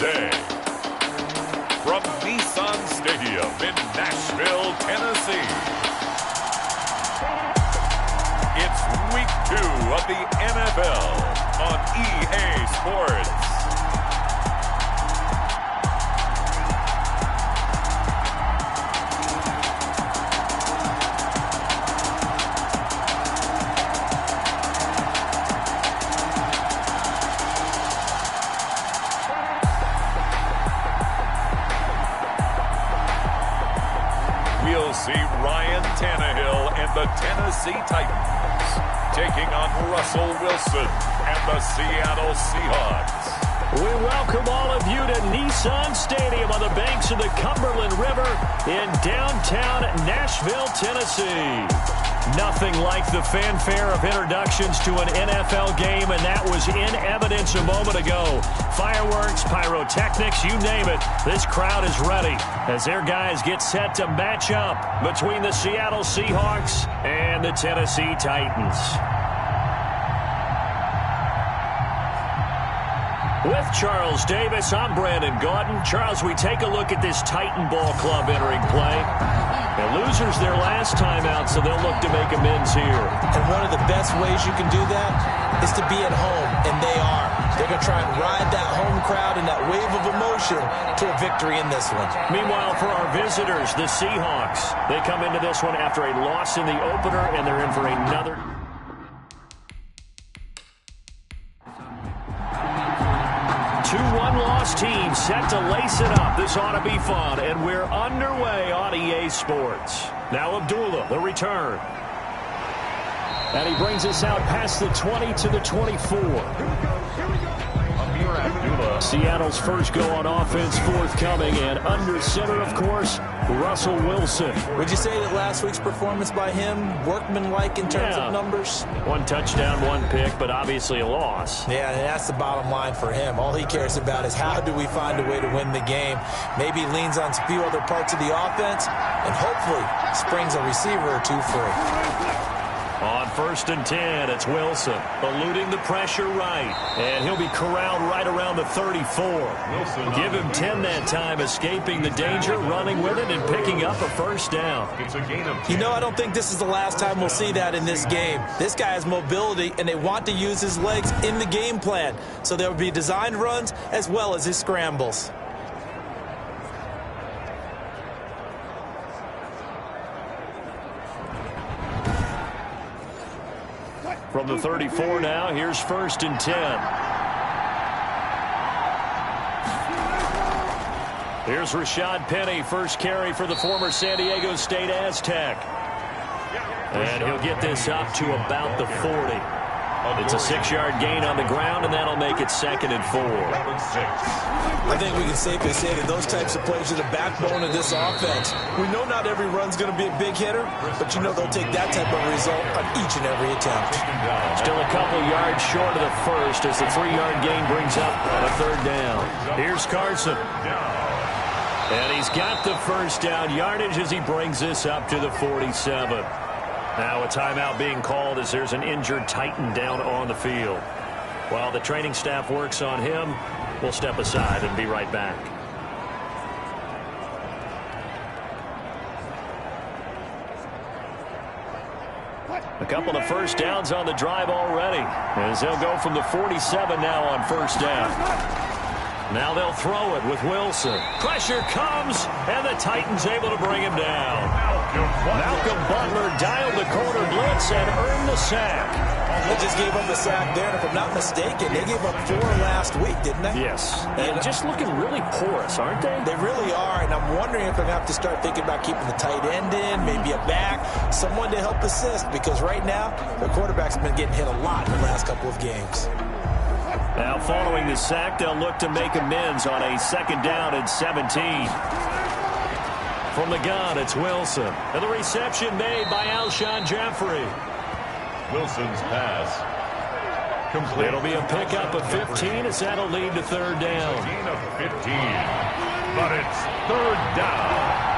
today. From Nissan Stadium in Nashville, Tennessee, it's Week 2 of the NFL on EA Sports. We'll see Ryan Tannehill and the Tennessee Titans taking on Russell Wilson and the Seattle Seahawks. We welcome all of you to Nissan Stadium on the banks of the Cumberland River in downtown Nashville, Tennessee. Nothing like the fanfare of introductions to an NFL game, and that was in evidence a moment ago. Fireworks, pyrotechnics, you name it, this crowd is ready as their guys get set to match up between the Seattle Seahawks and the Tennessee Titans. With Charles Davis, I'm Brandon Gaudin. Charles, we take a look at this Titan Ball Club entering play. The losers their last time out, so they'll look to make amends here. And one of the best ways you can do that is to be at home, and they are. They're going to try and ride that home crowd and that wave of emotion to a victory in this one. Meanwhile, for our visitors, the Seahawks, they come into this one after a loss in the opener, and they're in for another. Two one-loss teams set to lace it up. This ought to be fun, and we're underway on EA Sports. Now Abdullah, the return. And he brings us out past the 20 to the 24. Seattle's first go on offense forthcoming, and under center, of course, Russell Wilson. Would you say that last week's performance by him, workmanlike in terms of numbers? One touchdown, one pick, but obviously a loss. Yeah, and that's the bottom line for him. All he cares about is how do we find a way to win the game. Maybe leans on a few other parts of the offense, and hopefully springs a receiver or two free. On 1st and 10, it's Wilson, eluding the pressure right. And he'll be corralled right around the 34. Give him 10 that time, escaping the danger, running with it, and picking up a first down. You know, I don't think this is the last time we'll see that in this game. This guy has mobility, and they want to use his legs in the game plan. So there will be designed runs as well as his scrambles. From the 34 now, here's 1st and 10. Here's Rashad Penny, first carry for the former San Diego State Aztec. And he'll get this up to about the 40. It's a 6-yard gain on the ground, and that'll make it 2nd and 4. I think we can safely say that those types of plays are the backbone of this offense. We know not every run's going to be a big hitter, but you know they'll take that type of result on each and every attempt. Still a couple yards short of the first as the 3-yard gain brings up on a 3rd down. Here's Carson. And he's got the first down yardage as he brings this up to the 47. Now a timeout being called as there's an injured Titan down on the field. While the training staff works on him, we'll step aside and be right back. A couple of first downs on the drive already, as they'll go from the 47 now on 1st down. Now they'll throw it with Wilson. Pressure comes, and the Titans able to bring him down. Malcolm Butler dialed the corner blitz and earned the sack. They just gave up a sack there, and if I'm not mistaken, they gave up 4 last week, didn't they? Yes. And just looking really porous, aren't they? They really are, and I'm wondering if they're going to have to start thinking about keeping the tight end in, maybe a back, someone to help assist, because right now, their quarterback's been getting hit a lot in the last couple of games. Now, following the sack, they'll look to make amends on a 2nd down and 17. From the gun, it's Wilson. And the reception made by Alshon Jeffrey. Wilson's pass complete. It'll be a pickup of 15 as that'll lead to 3rd down. Gain of 15, but it's 3rd down.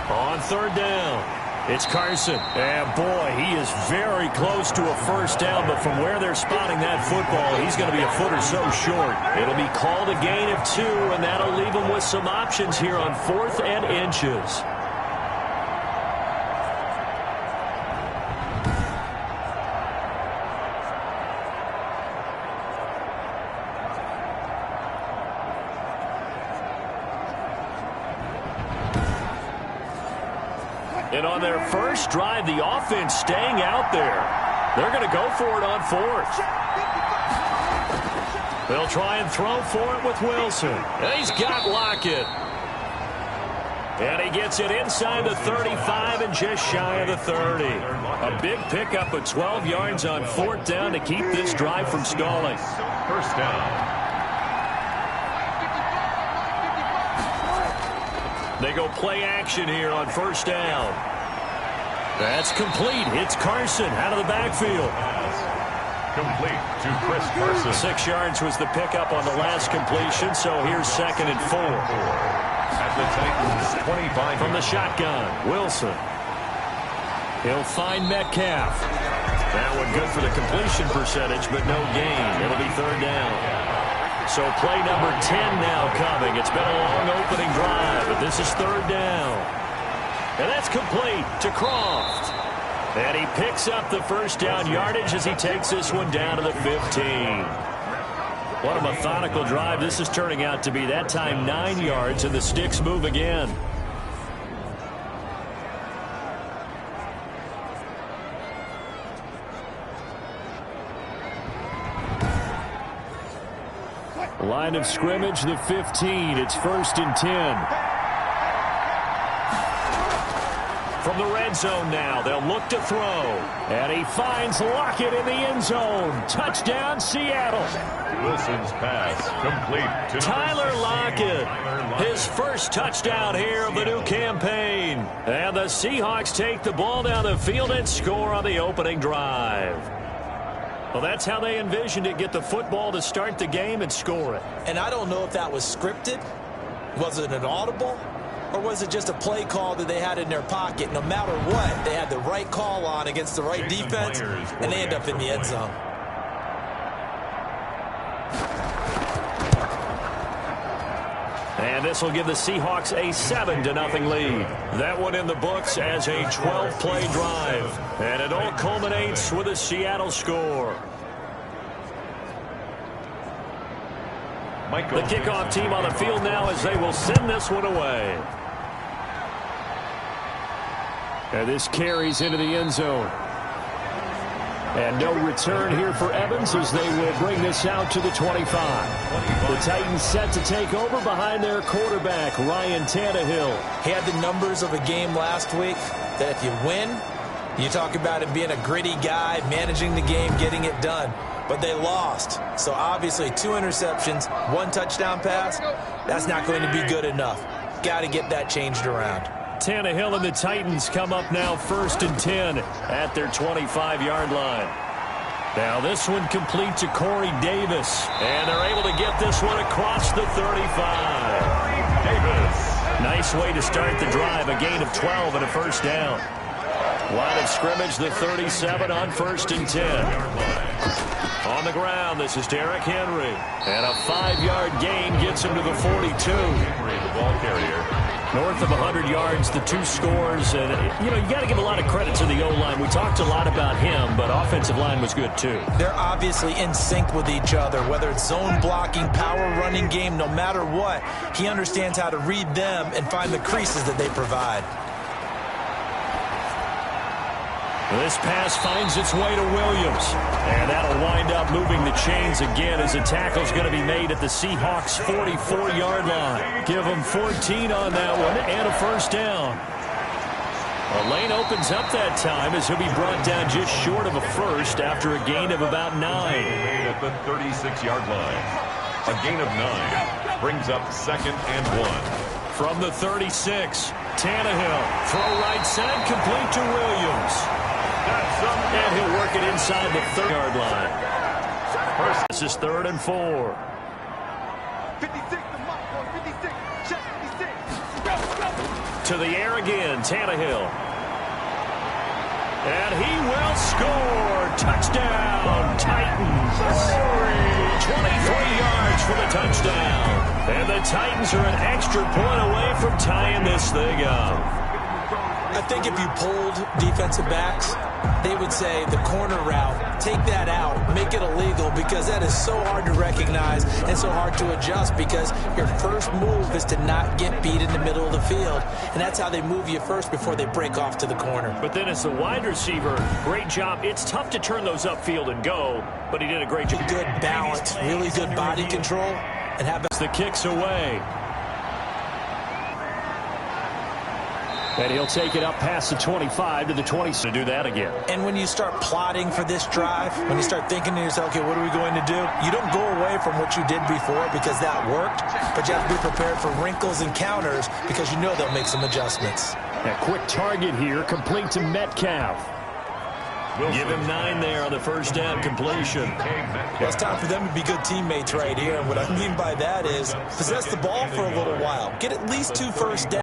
On 3rd down, It's Carson. And, boy, he is very close to a first down, but from where they're spotting that football, he's going to be a foot or so short. It'll be called a gain of 2, and that'll leave him with some options here on 4th and inches. And on their first drive, the offense staying out there. They're going to go for it on 4th. They'll try and throw for it with Wilson. And he's got Lockett. And he gets it inside the 35 and just shy of the 30. A big pickup of 12 yards on 4th down to keep this drive from stalling. First down. They go play action here on first down. That's complete. It's Carson out of the backfield. Complete to Chris Carson. 6 yards was the pickup on the last completion, so here's 2nd and 4. At the Titans, 25. From the shotgun, Wilson. He'll find Metcalf. That one good for the completion percentage, but no gain. It'll be 3rd down. So play number 10 now coming. It's been a long opening drive, but this is 3rd down. And that's complete to Croft. And he picks up the first down yardage as he takes this one down to the 15. What a methodical drive this is turning out to be. That time 9 yards, and the sticks move again. Line of scrimmage, the 15. It's 1st and 10. From the red zone now, they'll look to throw. And he finds Lockett in the end zone. Touchdown, Seattle. Wilson's pass complete to Tyler Lockett. His first touchdown here of the new campaign. And the Seahawks take the ball down the field and score on the opening drive. Well, that's how they envisioned it. Get the football to start the game and score it. And I don't know if that was scripted. Was it an audible? Or was it just a play call that they had in their pocket? No matter what, they had the right call on against the right defense, and they end up in the end zone. And this will give the Seahawks a 7-0 lead. That one in the books as a 12-play drive. And it all culminates with a Seattle score. The kickoff team on the field now as they will send this one away. And this carries into the end zone. And no return here for Evans as they will bring this out to the 25. The Titans set to take over behind their quarterback, Ryan Tannehill. He had the numbers of a game last week that if you win, you talk about him being a gritty guy, managing the game, getting it done. But they lost. So obviously 2 interceptions, 1 touchdown pass, that's not going to be good enough. Got to get that changed around. Tannehill and the Titans come up now 1st and 10 at their 25-yard line. Now this one complete to Corey Davis. And they're able to get this one across the 35. Davis. Nice way to start the drive. A gain of 12 and a first down. Line of scrimmage, the 37 on 1st and 10. On the ground, this is Derrick Henry. And a 5-yard gain gets him to the 42. Henry, the ball carrier. North of 100 yards, the 2 scores. And, you got to give a lot of credit to the O-line. We talked a lot about him, but offensive line was good, too. They're obviously in sync with each other, whether it's zone blocking, power running game, no matter what. He understands how to read them and find the creases that they provide. This pass finds its way to Williams. And that'll wind up moving the chains again as a tackle's going to be made at the Seahawks' 44-yard line. Give them 14 on that one and a first down. A lane opens up that time as he'll be brought down just short of a first after a gain of about 9. Made at the 36-yard line. A gain of 9 brings up 2nd and 1. From the 36, Tannehill. Throw right side, complete to Williams. And he'll work it inside the 30-yard line. This is 3rd and 4. 56, to the air again, Tannehill. And he will score. Touchdown, Titans. 23 yards for the touchdown. And the Titans are an extra point away from tying this thing up. I think if you polled defensive backs, they would say the corner route, take that out, make it illegal, because that is so hard to recognize and so hard to adjust, because your first move is to not get beat in the middle of the field. And that's how they move you first before they break off to the corner. But then as the wide receiver, great job. It's tough to turn those upfield and go, but he did a great job. Good balance, really good body control, and have the kicks away. And he'll take it up past the 25 to the 20 to do that again. And when you start plotting for this drive, when you start thinking to yourself, okay, what are we going to do? You don't go away from what you did before because that worked, but you have to be prepared for wrinkles and counters because you know they'll make some adjustments. A quick target here, complete to Metcalf. Give him 9 there on the first down completion. Well, it's time for them to be good teammates right here. And what I mean by that is possess the ball for a little while. Get at least 2 first downs.